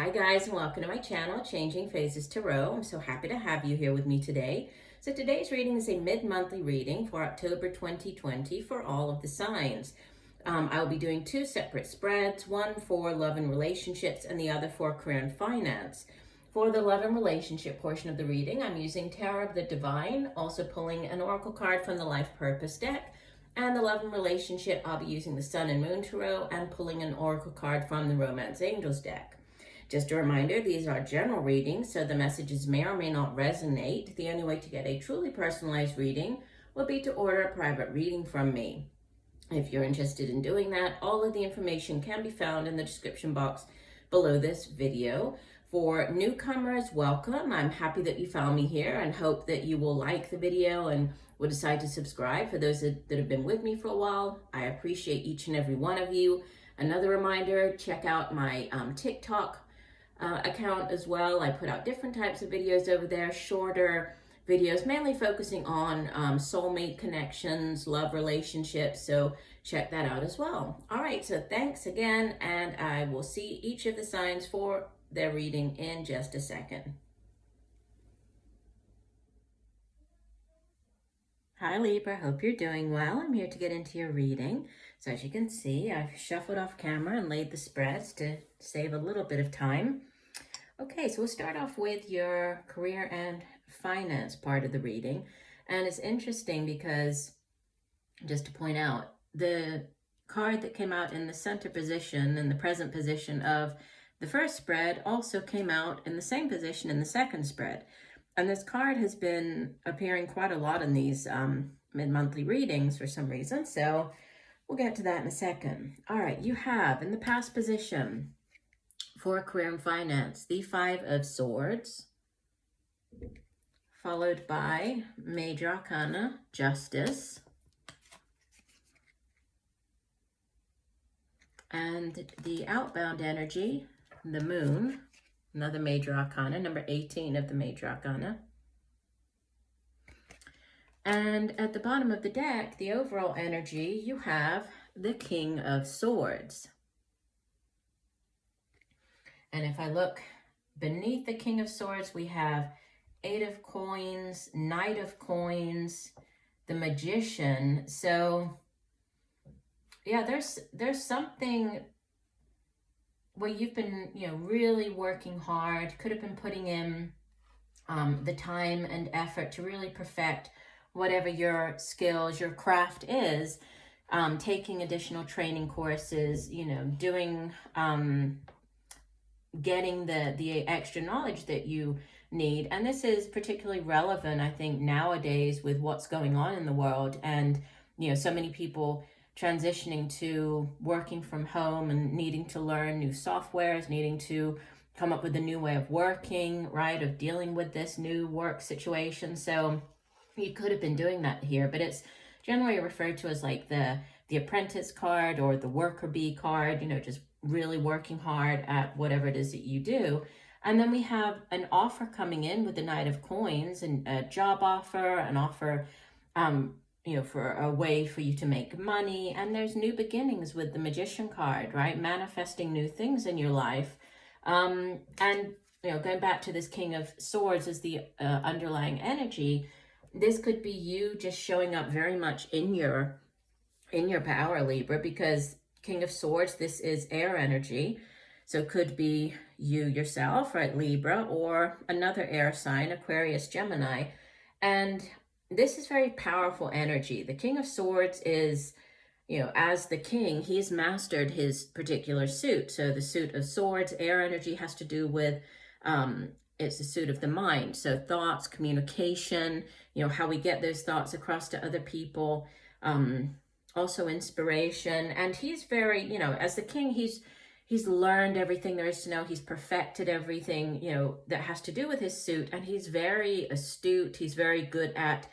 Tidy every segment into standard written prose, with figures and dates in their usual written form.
Hi guys, and welcome to my channel, Changing Phases Tarot. I'm so happy to have you here with me today. So today's reading is a mid-monthly reading for October 2020 for all of the signs. I will be doing two separate spreads, one for love and relationships and the other for career and finance. For the love and relationship portion of the reading, I'm using Tarot of the Divine, also pulling an oracle card from the Life Purpose deck. And the love and relationship, I'll be using the Sun and Moon Tarot and pulling an oracle card from the Romance Angels deck. Just a reminder, these are general readings, so the messages may or may not resonate. The only way to get a truly personalized reading will be to order a private reading from me. If you're interested in doing that, all of the information can be found in the description box below this video. For newcomers, welcome. I'm happy that you found me here and hope that you will like the video and will decide to subscribe. For those that have been with me for a while, I appreciate each and every one of you. Another reminder, check out my TikTok account as well. I put out different types of videos over there, shorter videos, mainly focusing on soulmate connections, love relationships, so check that out as well. All right, so thanks again, and I will see each of the signs for their reading in just a second. Hi Libra, hope you're doing well. I'm here to get into your reading. So as you can see, I've shuffled off camera and laid the spreads to save a little bit of time. Okay, so we'll start off with your career and finance part of the reading. And it's interesting because, just to point out, the card that came out in the center position, in the present position of the first spread, also came out in the same position in the second spread. And this card has been appearing quite a lot in these mid-monthly readings for some reason. So we'll get to that in a second. All right, you have in the past position for career and finance, the Five of Swords, followed by Major Arcana, Justice, and the outbound energy, the Moon, another Major Arcana, number 18 of the Major Arcana. And at the bottom of the deck, the overall energy, you have the King of Swords. And if I look beneath the King of Swords, we have Eight of Coins, Knight of Coins, the Magician. So yeah, there's something where you've been, really working hard, could have been putting in the time and effort to really perfect whatever your skills, your craft is, taking additional training courses, doing, getting the extra knowledge that you need. And this is particularly relevant, I think, nowadays with what's going on in the world and, so many people transitioning to working from home and needing to learn new softwares, needing to come up with a new way of working, right, of dealing with this new work situation. So you could have been doing that here, but it's generally referred to as like the apprentice card or the worker bee card, just really working hard at whatever it is that you do. And then we have an offer coming in with the Knight of Coins, and a job offer, an offer, for a way for you to make money. And there's new beginnings with the Magician card, right? Manifesting new things in your life. And, going back to this King of Swords as the underlying energy, this could be you just showing up very much in your power, Libra, because King of Swords, this is air energy. So it could be you yourself, right, Libra, or another air sign, Aquarius, Gemini. And this is very powerful energy. The King of Swords is, as the king, he's mastered his particular suit. So the suit of swords, air energy, has to do with, it's the suit of the mind. So thoughts, communication, how we get those thoughts across to other people, also inspiration. And he's very, as the king, he's learned everything there is to know. He's perfected everything, that has to do with his suit. And he's very astute. He's very good at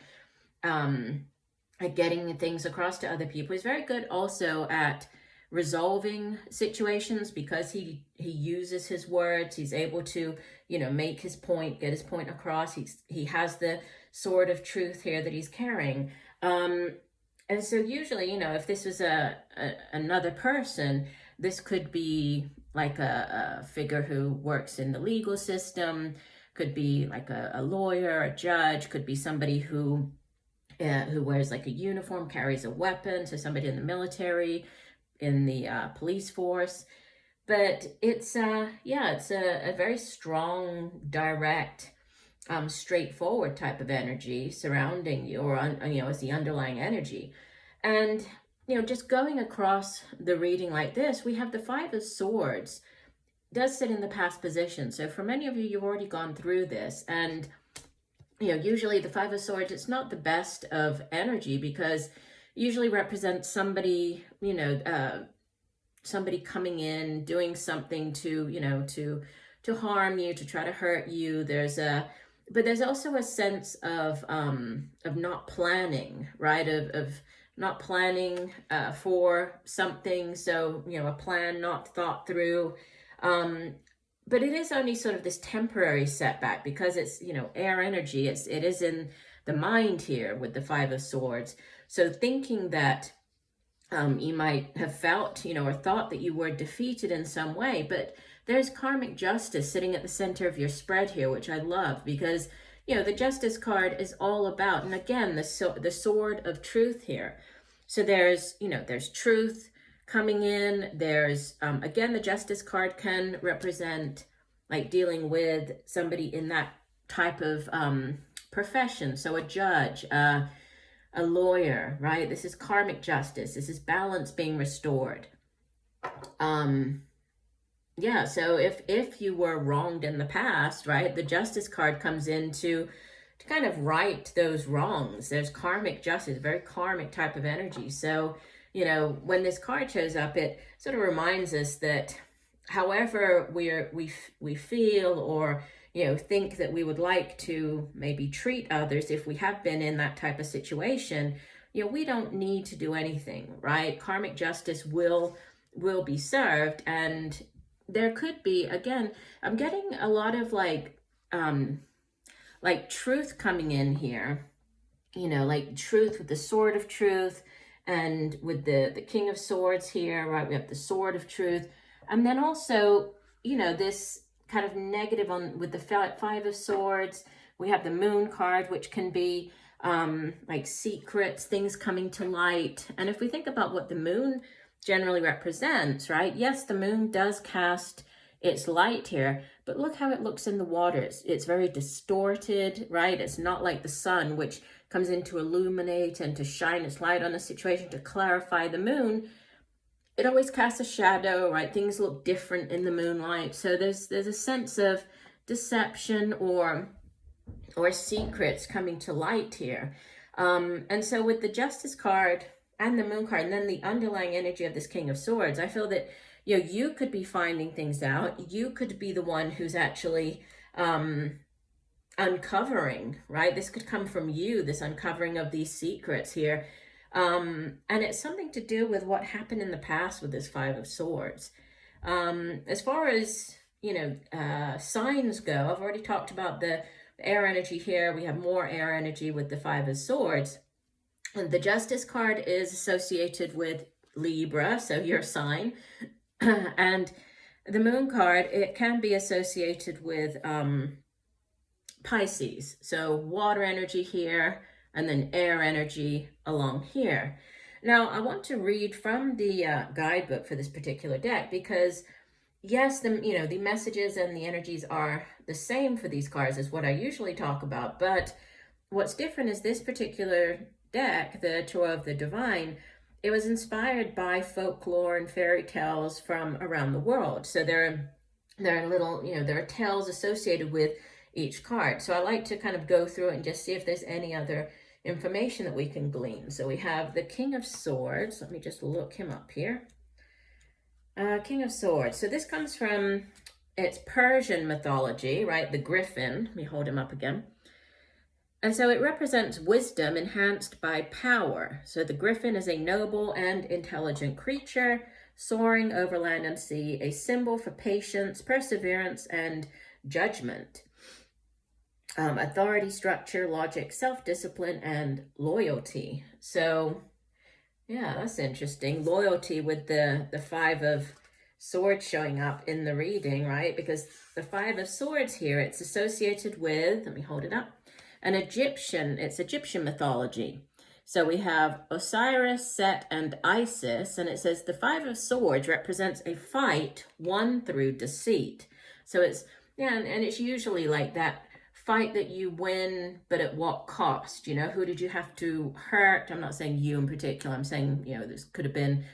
getting things across to other people. He's very good also at resolving situations because he uses his words. He's able to, make his point, get his point across. He has the sword of truth here that he's carrying. And so usually, if this was another person, this could be like a figure who works in the legal system, could be like a lawyer, a judge, could be somebody who wears like a uniform, carries a weapon, so somebody in the military, in the police force. But it's it's a very strong, direct, straightforward type of energy surrounding you, or as the underlying energy. And just going across the reading like this, we have the Five of Swords does sit in the past position. So for many of you, you've already gone through this, and usually the Five of Swords, it's not the best of energy, because usually represents somebody, somebody coming in, doing something to harm you, to try to hurt you. But there's also a sense of not planning, right? Of not planning for something. So, a plan not thought through. But it is only sort of this temporary setback, because it's, air energy. It is in the mind here with the Five of Swords. So thinking that you might have felt, or thought that you were defeated in some way, but there's karmic justice sitting at the center of your spread here, which I love, because, the Justice card is all about, and again, the sword of truth here. So there's truth coming in. There's, again, the Justice card can represent like dealing with somebody in that type of profession. So a judge, a lawyer, right? This is karmic justice. This is balance being restored. So if you were wronged in the past, right, the Justice card comes in to kind of right those wrongs. There's karmic justice, very karmic type of energy. So, when this card shows up, it sort of reminds us that however we feel, or think that we would like to maybe treat others, if we have been in that type of situation, we don't need to do anything, right? Karmic justice will be served. And there could be, again, I'm getting a lot of like truth coming in here, like truth with the sword of truth, and with the King of Swords here, right? We have the sword of truth. And then also, this kind of negative with the Five of Swords. We have the Moon card, which can be like secrets, things coming to light. And if we think about what the moon generally represents, right? Yes, the moon does cast its light here, but look how it looks in the waters. It's very distorted, right? It's not like the sun, which comes in to illuminate and to shine its light on a situation, to clarify. The moon, it always casts a shadow, right? Things look different in the moonlight. So there's a sense of deception or secrets coming to light here. And so with the Justice card and the Moon card, and then the underlying energy of this King of Swords, I feel that, you could be finding things out. You could be the one who's actually uncovering, right? This could come from you, this uncovering of these secrets here. And it's something to do with what happened in the past with this Five of Swords. As far as, signs go, I've already talked about the air energy here. We have more air energy with the Five of Swords. And the Justice card is associated with Libra, so your sign. And the Moon card, it can be associated with Pisces. So water energy here, and then air energy along here. Now, I want to read from the guidebook for this particular deck, because yes, the messages and the energies are the same for these cards as what I usually talk about, but what's different is this particular deck, the Tarot of the Divine, it was inspired by folklore and fairy tales from around the world. So there are little, there are tales associated with each card. So I like to kind of go through it and just see if there's any other information that we can glean. So we have the King of Swords. Let me just look him up here. King of Swords. So this comes from, it's Persian mythology, right? The griffin. Let me hold him up again. And so it represents wisdom enhanced by power. So the griffin is a noble and intelligent creature soaring over land and sea, a symbol for patience, perseverance, and judgment. Authority, structure, logic, self-discipline, and loyalty. So yeah, that's interesting. Loyalty with the Five of swords showing up in the reading, right? Because the Five of Swords here, it's associated with, let me hold it up, it's Egyptian mythology. So we have Osiris, Set, and Isis, and it says the Five of Swords represents a fight won through deceit. So it's, yeah, and it's usually like that fight that you win, but at what cost? You know, who did you have to hurt? I'm not saying you in particular. I'm saying, you know, this could have been,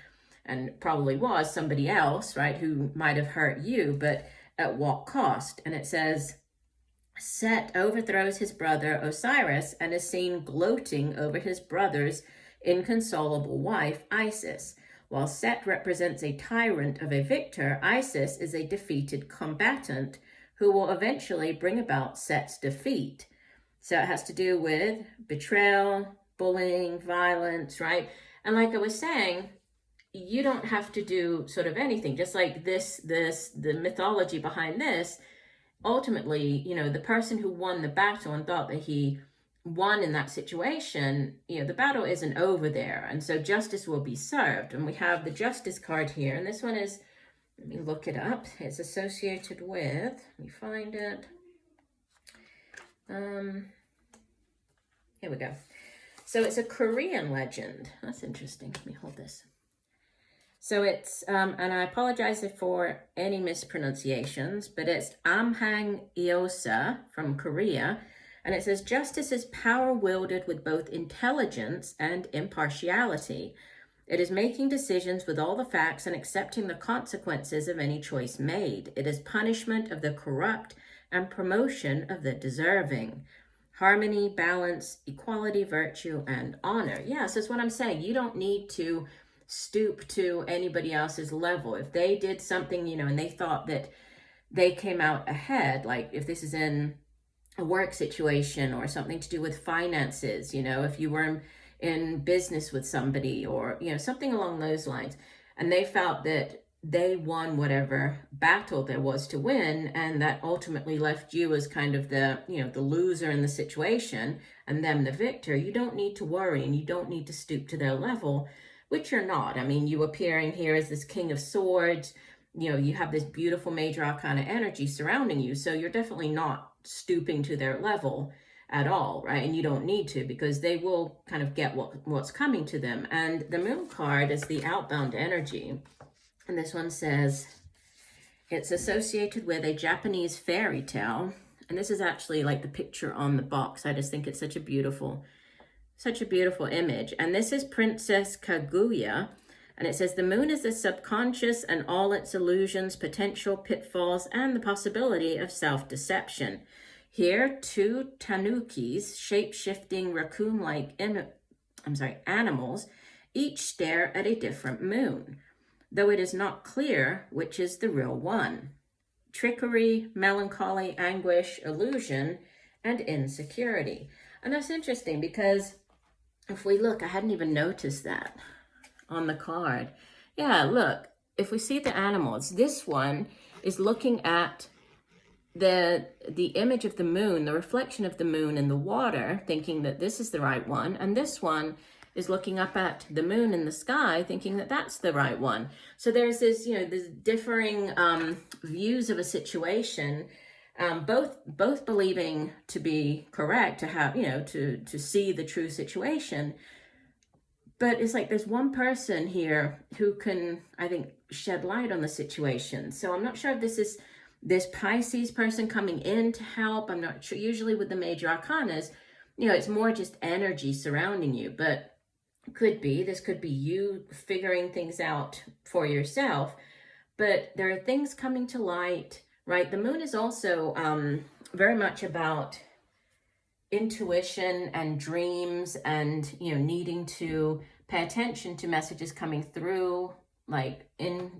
and probably was, somebody else, right, who might have hurt you, but at what cost? And it says, Set overthrows his brother Osiris and is seen gloating over his brother's inconsolable wife, Isis. While Set represents a tyrant of a victor, Isis is a defeated combatant who will eventually bring about Set's defeat. So it has to do with betrayal, bullying, violence, right? And like I was saying, you don't have to do sort of anything. Just like the mythology behind this, ultimately, you know, the person who won the battle and thought that he won in that situation, you know, the battle isn't over there. And so justice will be served. And we have the Justice card here. And this one is, let me look it up. It's associated with, let me find it. Here we go. So it's a Korean legend. That's interesting. Let me hold this. So it's, and I apologize for any mispronunciations, but it's Amhang Eosa from Korea. And it says, justice is power wielded with both intelligence and impartiality. It is making decisions with all the facts and accepting the consequences of any choice made. It is punishment of the corrupt and promotion of the deserving. Harmony, balance, equality, virtue, and honor. Yeah, so that's what I'm saying. You don't need to stoop to anybody else's level. If they did something, you know, and they thought that they came out ahead, like if this is in a work situation or something to do with finances, you know, if you were in business with somebody or, you know, something along those lines, and they felt that they won whatever battle there was to win, and that ultimately left you as kind of the, you know, the loser in the situation and them the victor, you don't need to worry and you don't need to stoop to their level, which you're not. I mean, you appearing here as this King of Swords, you know, you have this beautiful major arcana energy surrounding you. So you're definitely not stooping to their level at all, right? And you don't need to, because they will kind of get what's coming to them. And the Moon card is the outbound energy. And this one says, it's associated with a Japanese fairy tale. And this is actually like the picture on the box. I just think it's such a beautiful image. And this is Princess Kaguya. And it says, the moon is the subconscious and all its illusions, potential pitfalls, and the possibility of self-deception. Here, two tanukis, shape-shifting raccoon-like animals, each stare at a different moon, though it is not clear which is the real one. Trickery, melancholy, anguish, illusion, and insecurity. And that's interesting because if we look, I hadn't even noticed that on the card. Yeah, look, if we see the animals, this one is looking at the image of the moon, the reflection of the moon in the water, thinking that this is the right one. And this one is looking up at the moon in the sky, thinking that that's the right one. So there's this, you know, this differing views of a situation, both believing to be correct, to have, you know, to see the true situation. But it's like there's one person here who can, I think, shed light on the situation. So I'm not sure if this is this Pisces person coming in to help. I'm not sure. Usually with the major arcanas, you know, it's more just energy surrounding you. But this could be you figuring things out for yourself. But there are things coming to light, right? The moon is also very much about intuition and dreams and, you know, needing to pay attention to messages coming through, like in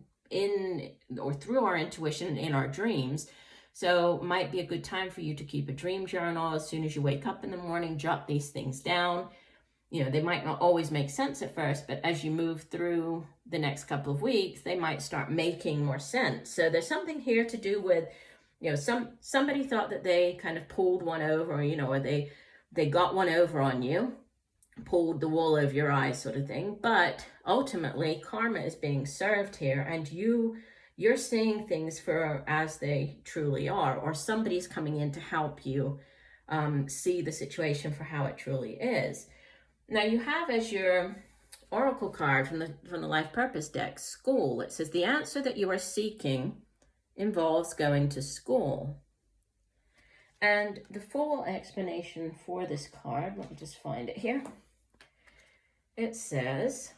or through our intuition in our dreams. So might be a good time for you to keep a dream journal. As soon as you wake up in the morning, jot these things down. You know, they might not always make sense at first, but as you move through the next couple of weeks, they might start making more sense. So there's something here to do with, you know, somebody thought that they kind of pulled one over, you know, or they got one over on you, pulled the wool over your eyes sort of thing. But ultimately, karma is being served here, and you you're seeing things for as they truly are, or somebody's coming in to help you see the situation for how it truly is. Now you have as your oracle card from the Life Purpose deck, school. It says the answer that you are seeking involves going to school. And the full explanation for this card, let me just find it here. It says,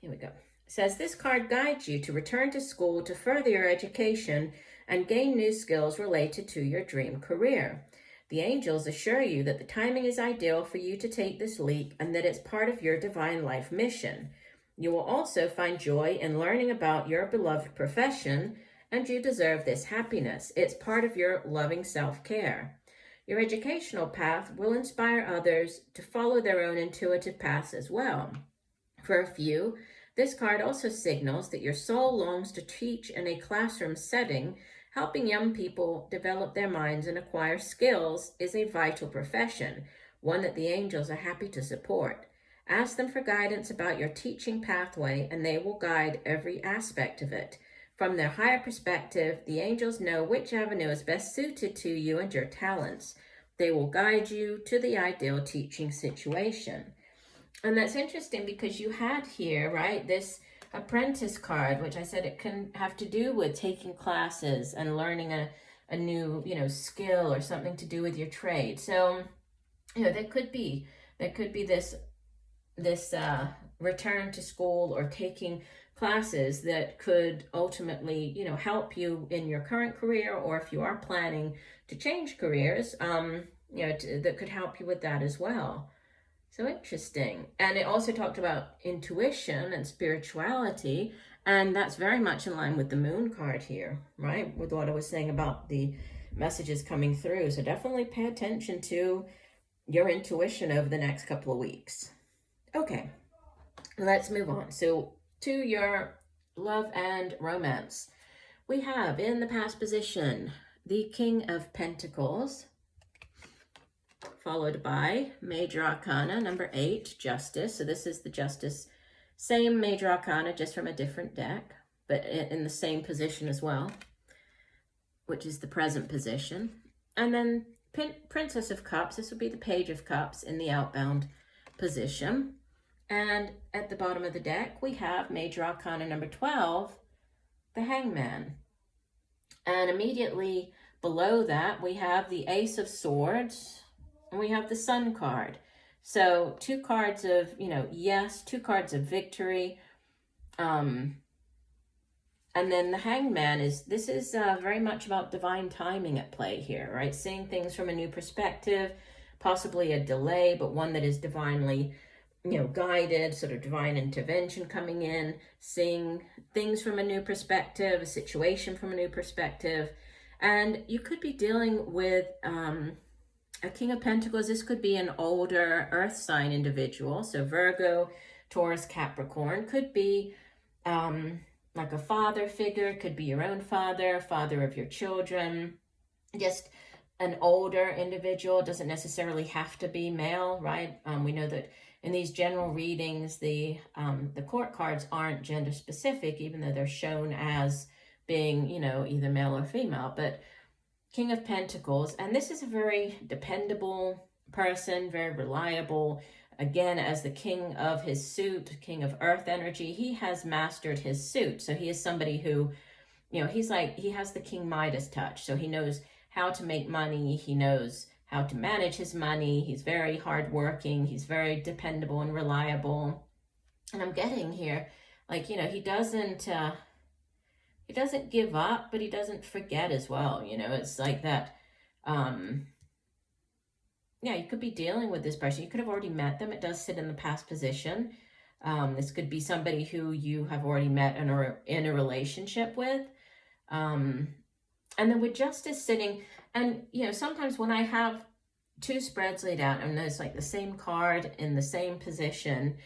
here we go. It says this card guides you to return to school to further your education and gain new skills related to your dream career. The angels assure you that the timing is ideal for you to take this leap and that it's part of your divine life mission. You will also find joy in learning about your beloved profession, and you deserve this happiness. It's part of your loving self-care. Your educational path will inspire others to follow their own intuitive paths as well. For a few, this card also signals that your soul longs to teach in a classroom setting. Helping young people develop their minds and acquire skills is a vital profession, one that the angels are happy to support. Ask them for guidance about your teaching pathway, and they will guide every aspect of it. From their higher perspective, the angels know which avenue is best suited to you and your talents. They will guide you to the ideal teaching situation. And that's interesting because you had here, right, this apprentice card, which I said it can have to do with taking classes and learning a new, skill or something to do with your trade. So, there could be this return to school or taking classes that could ultimately, help you in your current career, or if you are planning to change careers, that could help you with that as well. So interesting. And it also talked about intuition and spirituality, and that's very much in line with the moon card here, right? With what I was saying about the messages coming through. So definitely pay attention to your intuition over the next couple of weeks. Okay, let's move on. So to your love and romance, we have in the past position the King of Pentacles, followed by Major Arcana number 8, Justice. So this is the Justice, same Major Arcana, just from a different deck, but in the same position as well, which is the present position. And then Princess of Cups, this would be the Page of Cups in the outbound position. And at the bottom of the deck, we have Major Arcana number 12, the Hangman. And immediately below that, we have the Ace of Swords, and we have the Sun card. So 2 cards of, yes, 2 cards of victory. And then the Hangman is very much about divine timing at play here, right? Seeing things from a new perspective, possibly a delay, but one that is divinely, guided, sort of divine intervention coming in, seeing things from a new perspective, a situation from a new perspective. And you could be dealing with a King of Pentacles. This could be an older earth sign individual. So Virgo, Taurus, Capricorn. Could be like a father figure. Could be your own father, father of your children. Just an older individual. Doesn't necessarily have to be male, right? We know that in these general readings, the court cards aren't gender specific, even though they're shown as being, either male or female. But King of Pentacles, and this is a very dependable person, very reliable. Again, as the king of his suit, king of earth energy, he has mastered his suit. So he is somebody who, he has the King Midas touch. So he knows how to make money. He knows how to manage his money. He's very hardworking. He's very dependable and reliable. And I'm getting here, he doesn't give up, but he doesn't forget as well. It's like that. You could be dealing with this person. You could have already met them. It does sit in the past position. This could be somebody who you have already met and are in a relationship with. And then with Justice sitting, and, sometimes when I have 2 spreads laid out and there's like the same card in the same position,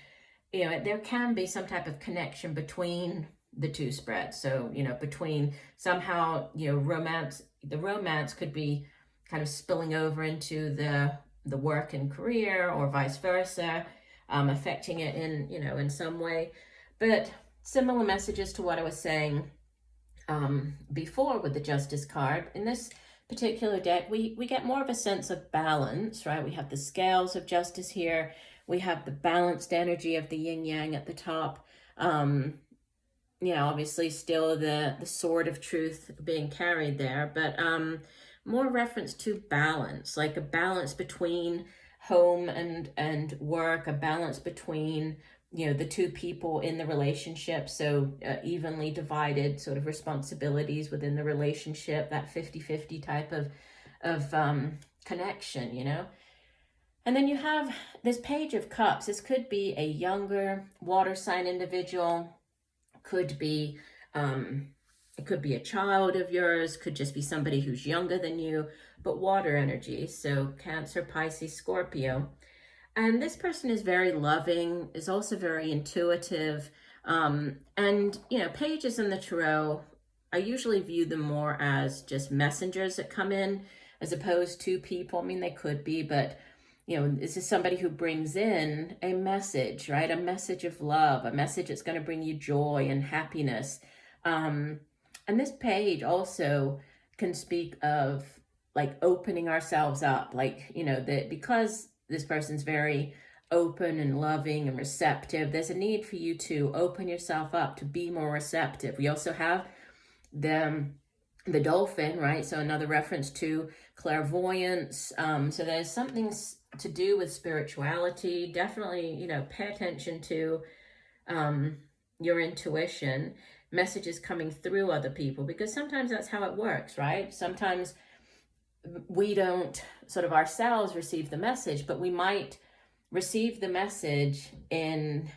there can be some type of connection between the 2 spreads. So, between somehow, romance, the romance could be kind of spilling over into the work and career, or vice versa, affecting it in, in some way. But similar messages to what I was saying before with the Justice card. In this particular deck, we get more of a sense of balance, right? We have the scales of justice here. We have the balanced energy of the yin yang at the top. Obviously still the sword of truth being carried there, but more reference to balance, like a balance between home and work, a balance between the two people in the relationship, so evenly divided sort of responsibilities within the relationship, that 50-50 type of connection. And then you have this Page of Cups. This could be a younger water sign individual, could be it could be a child of yours, could just be somebody who's younger than you, but water energy, so Cancer, Pisces, Scorpio. And this person is very loving, is also very intuitive. And, pages in the tarot, I usually view them more as just messengers that come in as opposed to people. I mean, they could be, but, this is somebody who brings in a message, right? A message of love, a message that's going to bring you joy and happiness. And this page also can speak of like opening ourselves up, like, that because this person's very open and loving and receptive, there's a need for you to open yourself up, to be more receptive. We also have the dolphin, right? So another reference to clairvoyance. So there's something to do with spirituality. Definitely, pay attention to your intuition, messages coming through other people, because sometimes that's how it works, right? Sometimes we don't sort of ourselves receive the message, but we might receive the message in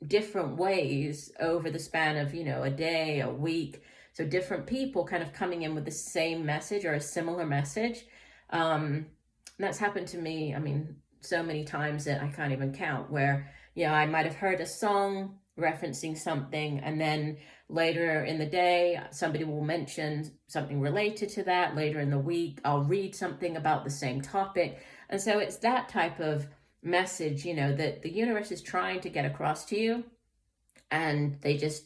different ways over the span of, a day, a week. So different people kind of coming in with the same message or a similar message. And that's happened to me, so many times that I can't even count, where, I might have heard a song referencing something, and then later in the day somebody will mention something related to that. Later in the week I'll read something about the same topic, and so it's that type of message that the universe is trying to get across to you, and they just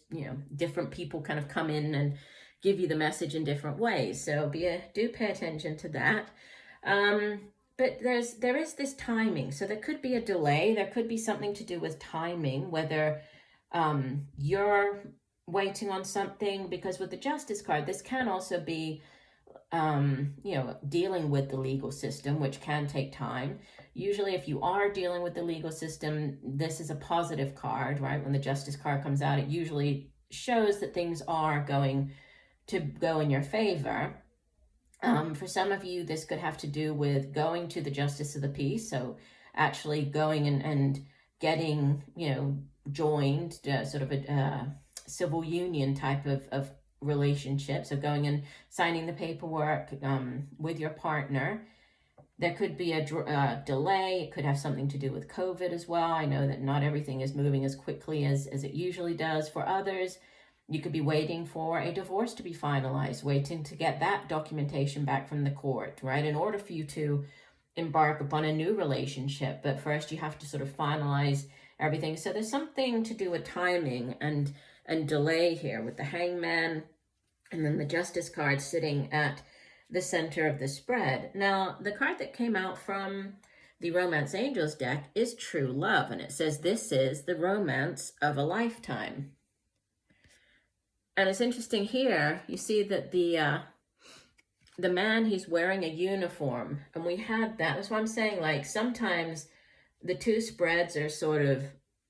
different people kind of come in and give you the message in different ways. So do pay attention to that. But there is this timing, so there could be a delay, there could be something to do with timing, whether you're waiting on something, because with the Justice card, this can also be, dealing with the legal system, which can take time. Usually if you are dealing with the legal system, this is a positive card, right? When the Justice card comes out, it usually shows that things are going to go in your favor. For some of you, this could have to do with going to the Justice of the Peace, so actually going and getting, joined, sort of a civil union type of relationship. So going and signing the paperwork with your partner. There could be a delay. It could have something to do with COVID as well. I know that not everything is moving as quickly as it usually does for others. You could be waiting for a divorce to be finalized, waiting to get that documentation back from the court, right? In order for you to embark upon a new relationship. But first you have to sort of finalize everything. So there's something to do with timing and delay here with the Hangman, and then the Justice card sitting at the center of the spread. Now, the card that came out from the Romance Angels deck is True Love, and it says this is the romance of a lifetime. And it's interesting here, you see that the man, he's wearing a uniform, and we had that. That's why I'm saying, like, sometimes the two spreads are sort of,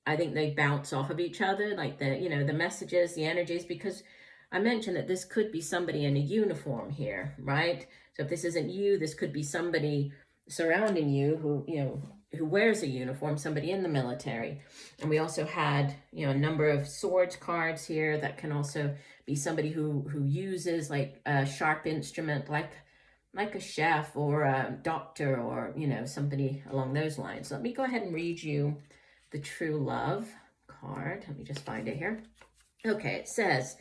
I think they bounce off of each other, like the messages, the energies, because I mentioned that this could be somebody in a uniform here, right? So if this isn't you, this could be somebody surrounding you who wears a uniform, somebody in the military. And we also had, a number of swords cards here. That can also be somebody who uses like a sharp instrument, like a chef or a doctor, or, somebody along those lines. So let me go ahead and read you the True Love card. Let me just find it here. Okay, it says,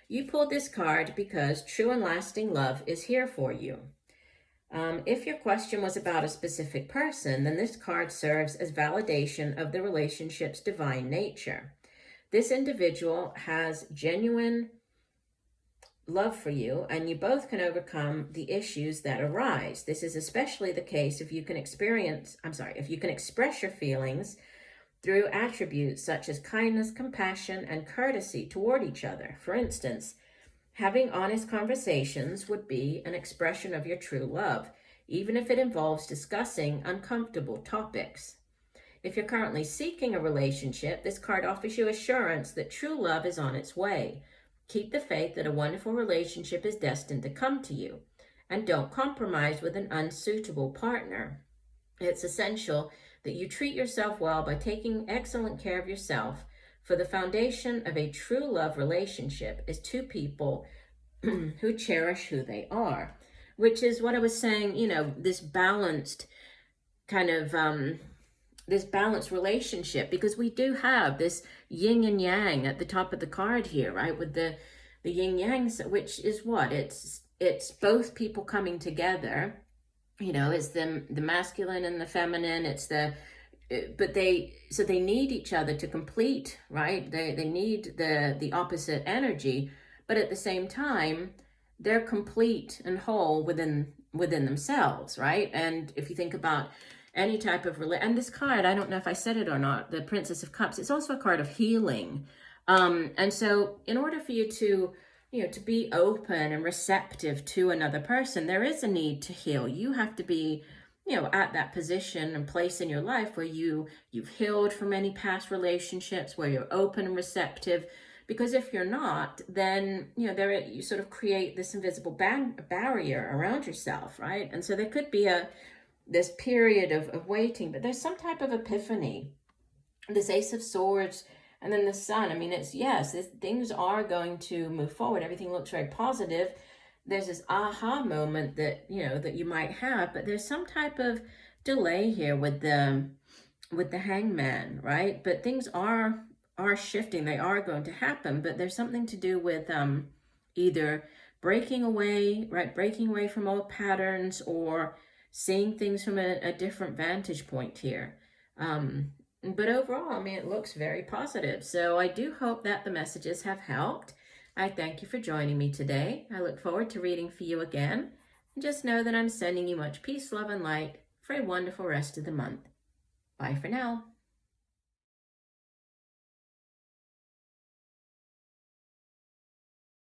you pulled this card because true and lasting love is here for you. If your question was about a specific person, then this card serves as validation of the relationship's divine nature. This individual has genuine love for you, and you both can overcome the issues that arise. This is especially the case if you can if you can express your feelings through attributes such as kindness, compassion, and courtesy toward each other. For instance, having honest conversations would be an expression of your true love, even if it involves discussing uncomfortable topics. If you're currently seeking a relationship, this card offers you assurance that true love is on its way. Keep the faith that a wonderful relationship is destined to come to you, and don't compromise with an unsuitable partner. It's essential that you treat yourself well by taking excellent care of yourself, for the foundation of a true love relationship is two people who cherish who they are, which is what I was saying, this balanced kind of this balanced relationship, because we do have this yin and yang at the top of the card here, right? With the yin yang, which is what? It's both people coming together. It's the masculine and the feminine. But they need each other to complete, right? They need the opposite energy, but at the same time, they're complete and whole within themselves, right? And if you think about any type of and this card, I don't know if I said it or not, the Princess of Cups, it's also a card of healing. And so in order for you to be open and receptive to another person, there is a need to heal. You have to be, at that position and place in your life where you've healed from any past relationships, where you're open and receptive. Because if you're not, then, you sort of create this invisible barrier around yourself, right? And so there could be this period of waiting, but there's some type of epiphany. This Ace of Swords and then the Sun. I mean, things are going to move forward. Everything looks very positive. There's this aha moment that you might have, but there's some type of delay here with the Hangman, right? But things are shifting. They are going to happen, but there's something to do with either breaking away from old patterns, or seeing things from a different vantage point here. But overall, I mean, it looks very positive. So I do hope that the messages have helped. I thank you for joining me today. I look forward to reading for you again. And just know that I'm sending you much peace, love, and light for a wonderful rest of the month. Bye for now.